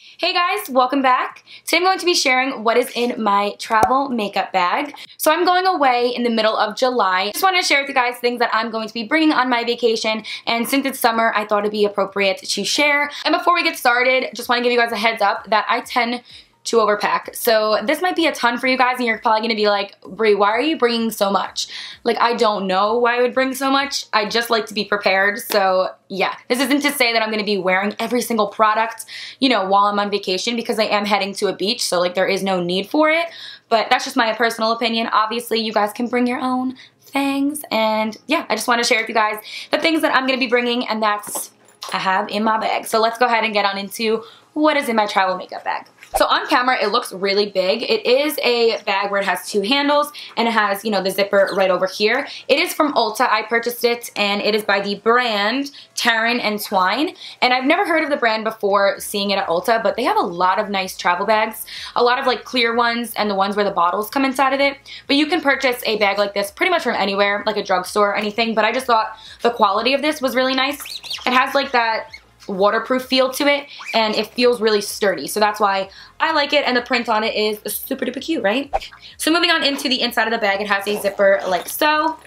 Hey guys, welcome back. Today I'm going to be sharing what is in my travel makeup bag. So I'm going away in the middle of July. Just wanted to share with you guys things that I'm going to be bringing on my vacation, and since it's summer, I thought it'd be appropriate to share. And before we get started, just want to give you guys a heads up that I tend to overpack. So this might be a ton for you guys and you're probably gonna be like, Brie, why are you bringing so much? Like, I don't know why I would bring so much. I just like to be prepared. So yeah, this isn't to say that I'm gonna be wearing every single product, you know, while I'm on vacation, because I am heading to a beach. So like, there is no need for it, but that's just my personal opinion. Obviously you guys can bring your own things, and yeah, I just want to share with you guys the things that I'm gonna be bringing, and that's I have in my bag. So let's go ahead and get on into what is in my travel makeup bag. So on camera, it looks really big. It is a bag where it has two handles and it has, you know, the zipper right over here. It is from Ulta. I purchased it and it is by the brand Taryn and Twine. And I've never heard of the brand before seeing it at Ulta, but they have a lot of nice travel bags. A lot of like clear ones and the ones where the bottles come inside of it. But you can purchase a bag like this pretty much from anywhere, like a drugstore or anything. But I just thought the quality of this was really nice. It has like that waterproof feel to it, and it feels really sturdy, so that's why I like it, and the print on it is super duper cute, right? So moving on into the inside of the bag, it has a zipper like so,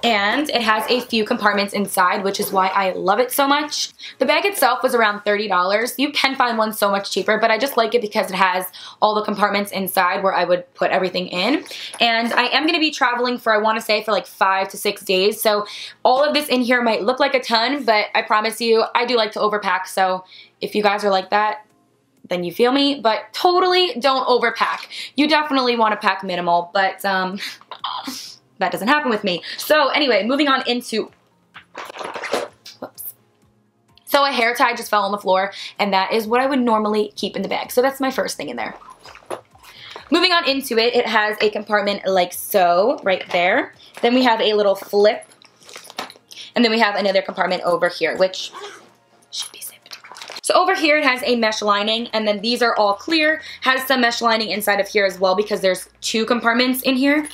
and it has a few compartments inside, which is why I love it so much. The bag itself was around $30. You can find one so much cheaper, but I just like it because it has all the compartments inside where I would put everything in. And I am going to be traveling for, I want to say, for like 5 to 6 days. So all of this in here might look like a ton, but I promise you, I do like to overpack. So if you guys are like that, then you feel me, but totally don't overpack. You definitely want to pack minimal, but that doesn't happen with me. So anyway, moving on into, whoops. So a hair tie just fell on the floor, and that is what I would normally keep in the bag. So that's my first thing in there. Moving on into it, it has a compartment like so, right there. Then we have a little flip, and then we have another compartment over here, which should be zipped. So over here it has a mesh lining, and then these are all clear. Has some mesh lining inside of here as well because there's two compartments in here.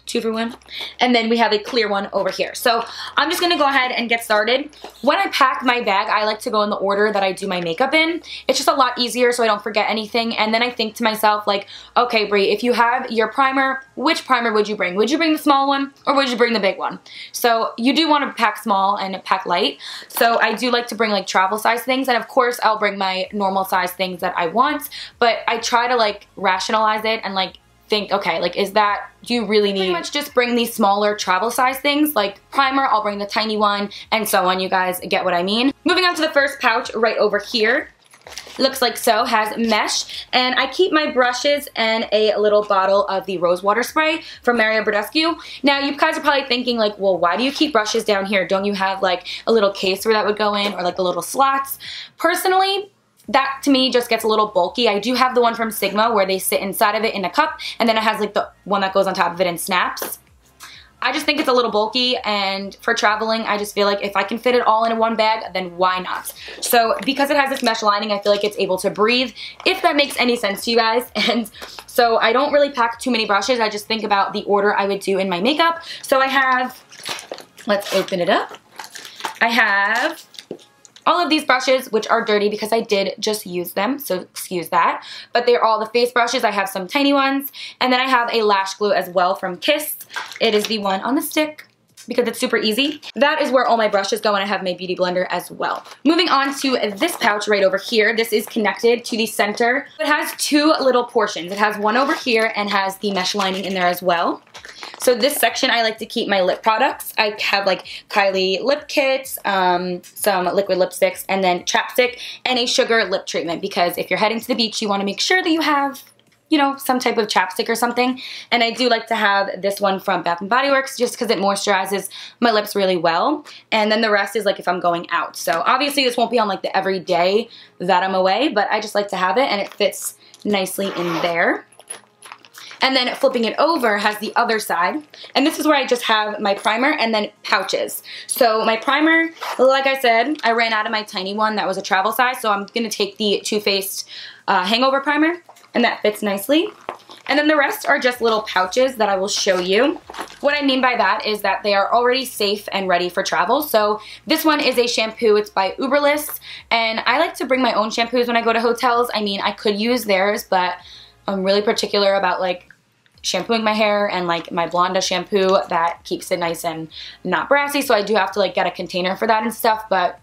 2 for 1. And then we have a clear one over here. So I'm just gonna go ahead and get started. When I pack my bag, I like to go in the order that I do my makeup in. It's just a lot easier so I don't forget anything. And then I think to myself, like, okay, Brie, if you have your primer, which primer would you bring? Would you bring the small one or would you bring the big one? So you do want to pack small and pack light. So I do like to bring like travel size things. And of course I'll bring my normal size things that I want, but I try to like rationalize it and like think, okay, like, is that, do you really need? Pretty much just bring these smaller travel size things, like primer, I'll bring the tiny one, and so on. You guys get what I mean. Moving on to the first pouch right over here. Looks like so, has mesh, and I keep my brushes and a little bottle of the rose water spray from Mario Badescu. Now you guys are probably thinking like, well, why do you keep brushes down here? Don't you have like a little case where that would go in, or like the little slots? Personally, that to me just gets a little bulky. I do have the one from Sigma where they sit inside of it in a cup, and then it has like the one that goes on top of it and snaps. I just think it's a little bulky, and for traveling, I just feel like if I can fit it all in one bag, then why not? So because it has this mesh lining, I feel like it's able to breathe, if that makes any sense to you guys. And so I don't really pack too many brushes. I just think about the order I would do in my makeup. So I have, let's open it up. I have all of these brushes, which are dirty because I did just use them, so excuse that. But they're all the face brushes. I have some tiny ones. And then I have a lash glue as well from Kiss. It is the one on the stick because it's super easy. That is where all my brushes go, and I have my beauty blender as well. Moving on to this pouch right over here. This is connected to the center. It has two little portions. It has one over here and has the mesh lining in there as well. So this section, I like to keep my lip products. I have like Kylie lip kits, some liquid lipsticks, and then chapstick, and a sugar lip treatment, because if you're heading to the beach, you want to make sure that you have, you know, some type of chapstick or something. And I do like to have this one from Bath & Body Works just because it moisturizes my lips really well. And then the rest is like if I'm going out. So obviously this won't be on like the everyday that I'm away, but I just like to have it, and it fits nicely in there. And then flipping it over has the other side. And this is where I just have my primer and then pouches. So my primer, like I said, I ran out of my tiny one that was a travel size. So I'm going to take the Too Faced Hangover Primer. And that fits nicely. And then the rest are just little pouches that I will show you. What I mean by that is that they are already safe and ready for travel. So this one is a shampoo. It's by Uberlist. And I like to bring my own shampoos when I go to hotels. I mean, I could use theirs, but I'm really particular about like shampooing my hair, and like my Blonda shampoo that keeps it nice and not brassy. So I do have to like get a container for that and stuff, but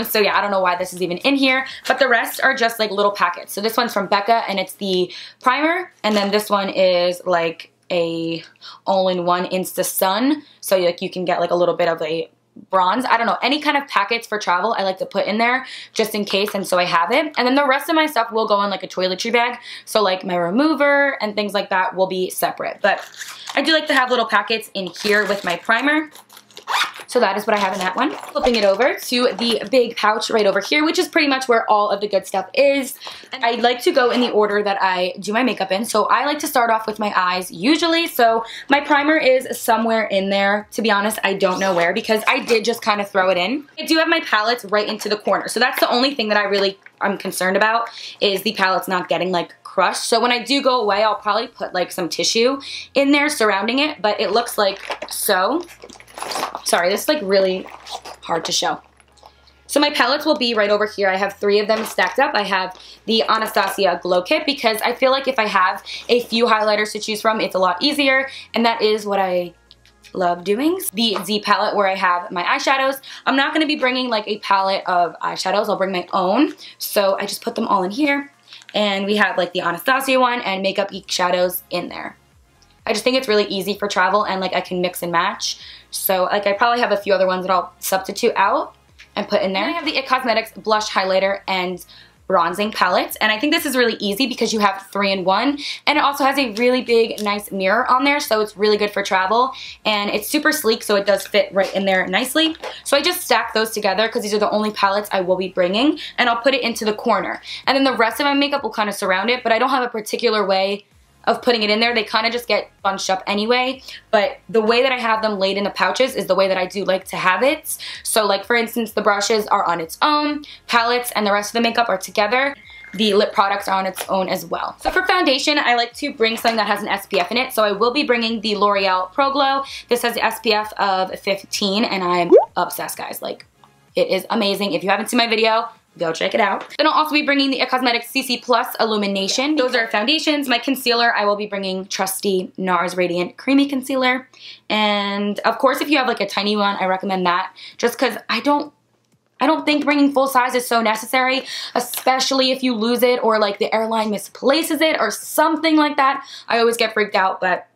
so yeah, I don't know why this is even in here, but the rest are just like little packets. So this one's from Becca and it's the primer, and then this one is like a all-in-one Insta Sun, so like you can get like a little bit of a bronze. I don't know, any kind of packets for travel I like to put in there just in case, and so I have it. And then the rest of my stuff will go in like a toiletry bag, so like my remover and things like that will be separate. But I do like to have little packets in here with my primer. So that is what I have in that one. Flipping it over to the big pouch right over here, which is pretty much where all of the good stuff is. And I like to go in the order that I do my makeup in. So I like to start off with my eyes usually. So my primer is somewhere in there. To be honest, I don't know where because I did just kind of throw it in. I do have my palettes right into the corner. So that's the only thing that I'm concerned about, is the palettes not getting like crushed. So when I do go away, I'll probably put like some tissue in there surrounding it, but it looks like so. Sorry, this is like really hard to show. So my palettes will be right over here. I have 3 of them stacked up. I have the Anastasia Glow Kit because I feel like if I have a few highlighters to choose from, it's a lot easier, and that is what I love doing. The Z palette where I have my eyeshadows. I'm not going to be bringing like a palette of eyeshadows. I'll bring my own. So I just put them all in here, and we have like the Anastasia one and Makeup Geek shadows in there. I just think it's really easy for travel, and like I can mix and match. So like I probably have a few other ones that I'll substitute out and put in there. Then I have the IT Cosmetics Blush Highlighter and Bronzing Palettes, and I think this is really easy because you have 3 in 1, and it also has a really big nice mirror on there, so it's really good for travel, and it's super sleek, so it does fit right in there nicely. So I just stack those together because these are the only palettes I will be bringing, and I'll put it into the corner. And then the rest of my makeup will kind of surround it, but I don't have a particular way of putting it in there. They kind of just get bunched up anyway, but the way that I have them laid in the pouches is the way that I do like to have it. So like for instance, the brushes are on its own, palettes and the rest of the makeup are together. The lip products are on its own as well. So for foundation, I like to bring something that has an SPF in it. So I will be bringing the L'Oreal Pro Glow. This has the SPF of 15 and I'm obsessed, guys. Like, it is amazing. If you haven't seen my video, go check it out. Then I'll also be bringing the IT Cosmetics CC Plus Illumination. Those are foundations. My concealer, I will be bringing trusty NARS Radiant Creamy Concealer. And of course, if you have like a tiny one, I recommend that. Just because I don't think bringing full size is so necessary, especially if you lose it or like the airline misplaces it or something like that. I always get freaked out, but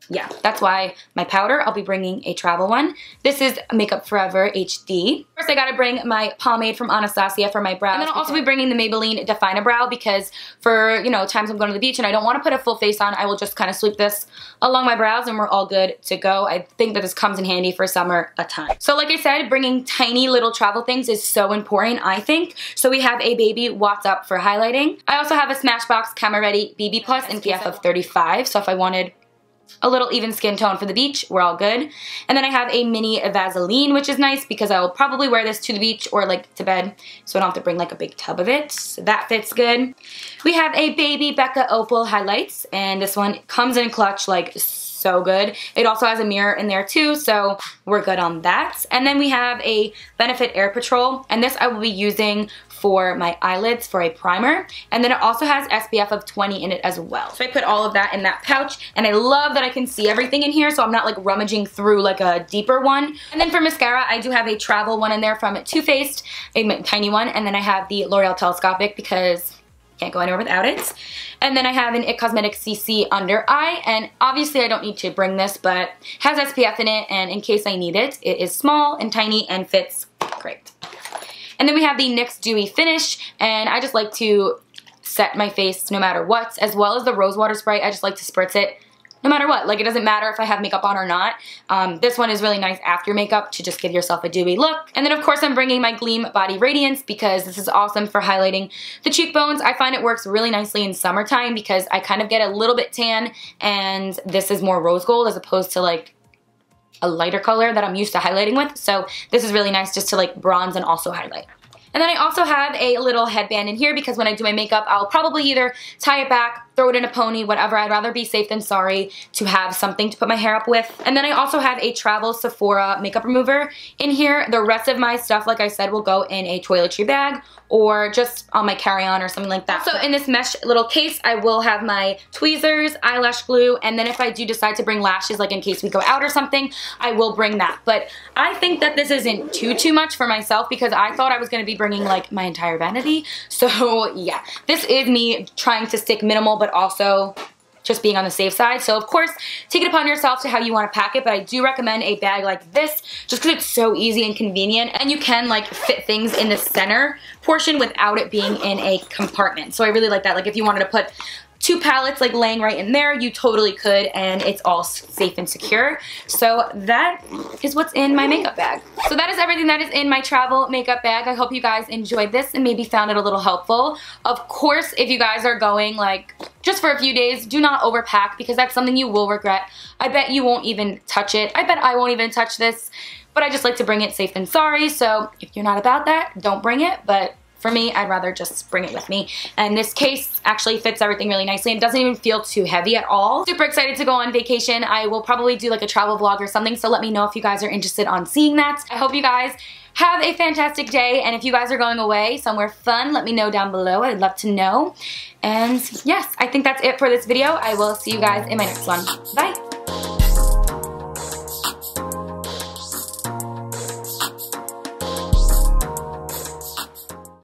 yeah, that's why my powder, I'll be bringing a travel one. This is Makeup Forever HD. First, I gotta bring my pomade from Anastasia for my brows. And then I'll also be bringing the Maybelline Define-A-Brow because for, you know, times I'm going to the beach and I don't want to put a full face on, I will just kind of sweep this along my brows and we're all good to go. I think that this comes in handy for summer a ton. So like I said, bringing tiny little travel things is so important, I think. So we have a baby What's Up for highlighting. I also have a Smashbox Camera Ready BB Plus SPF of 35. So if I wanted a little even skin tone for the beach, we're all good. And then I have a mini Vaseline, which is nice because I will probably wear this to the beach or like to bed, so I don't have to bring like a big tub of it. So that fits good. We have a baby Becca Opal highlights, and this one comes in clutch like so good. It also has a mirror in there too, so we're good on that. And then we have a Benefit Air Patrol, and this I will be using for my eyelids for a primer, and then it also has SPF of 20 in it as well. So I put all of that in that pouch, and I love that I can see everything in here, so I'm not like rummaging through like a deeper one. And then for mascara, I do have a travel one in there from Too Faced, a tiny one, and then I have the L'Oreal Telescopic because can't go anywhere without it. And then I have an IT Cosmetics CC Under Eye, and obviously I don't need to bring this, but has SPF in it, and in case I need it, it is small and tiny and fits great. And then we have the NYX Dewy Finish, and I just like to set my face no matter what, as well as the Rose Water Spray. I just like to spritz it no matter what. Like, it doesn't matter if I have makeup on or not. This one is really nice after makeup to just give yourself a dewy look. And then of course I'm bringing my Gleam Body Radiance because this is awesome for highlighting the cheekbones. I find it works really nicely in summertime because I kind of get a little bit tan, and this is more rose gold as opposed to like a lighter color that I'm used to highlighting with. So this is really nice just to like bronze and also highlight. And then I also have a little headband in here because when I do my makeup, I'll probably either tie it back, throw it in a pony, whatever. I'd rather be safe than sorry to have something to put my hair up with. And then I also have a travel Sephora makeup remover in here. The rest of my stuff, like I said, will go in a toiletry bag or just on my carry-on or something like that. So in this mesh little case, I will have my tweezers, eyelash glue, and then if I do decide to bring lashes, like in case we go out or something, I will bring that. But I think that this isn't too much for myself because I thought I was going to be bringing like my entire vanity. So yeah, this is me trying to stick minimal but also just being on the safe side. So of course, take it upon yourself to how you want to pack it, but I do recommend a bag like this just because it's so easy and convenient, and you can like fit things in the center portion without it being in a compartment. So I really like that. Like if you wanted to put 2 palettes like laying right in there, you totally could, and it's all safe and secure. So that is what's in my makeup bag. So that is everything that is in my travel makeup bag. I hope you guys enjoyed this and maybe found it a little helpful. Of course, if you guys are going like just for a few days, do not overpack because that's something you will regret. I bet you won't even touch it. I bet I won't even touch this, but I just like to bring it safe than sorry. So if you're not about that, don't bring it, but for me, I'd rather just bring it with me. And this case actually fits everything really nicely. It doesn't even feel too heavy at all. Super excited to go on vacation. I will probably do like a travel vlog or something, so let me know if you guys are interested on seeing that. I hope you guys have a fantastic day, and if you guys are going away somewhere fun, let me know down below. I'd love to know. And yes, I think that's it for this video. I will see you guys in my next one. Bye!